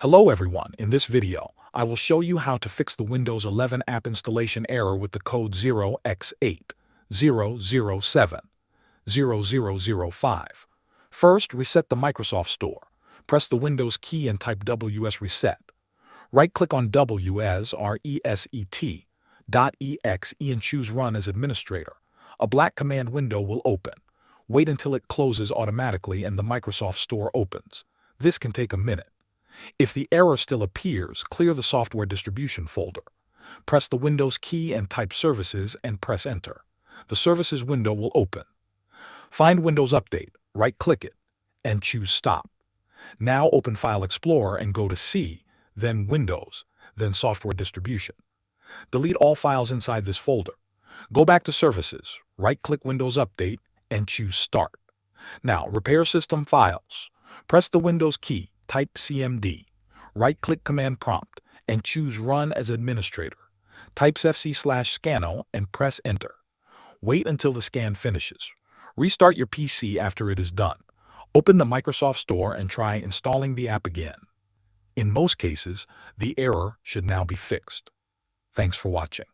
Hello everyone, in this video, I will show you how to fix the Windows 11 app installation error with the code 0x80070005. First, reset the Microsoft Store. Press the Windows key and type WS Reset. Right-click on WS.reset.exe and choose Run as Administrator. A black command window will open. Wait until it closes automatically and the Microsoft Store opens. This can take a minute. If the error still appears, clear the software distribution folder. Press the Windows key and type Services and press Enter. The Services window will open. Find Windows Update, right-click it, and choose Stop. Now open File Explorer and go to C, then Windows, then Software Distribution. Delete all files inside this folder. Go back to Services, right-click Windows Update, and choose Start. Now repair system files. Press the Windows key, type CMD, right-click Command Prompt, and choose Run as Administrator. Type fc/scano and press Enter. Wait until the scan finishes. Restart your PC after it is done. Open the Microsoft Store and try installing the app again. In most cases, the error should now be fixed. Thanks for watching.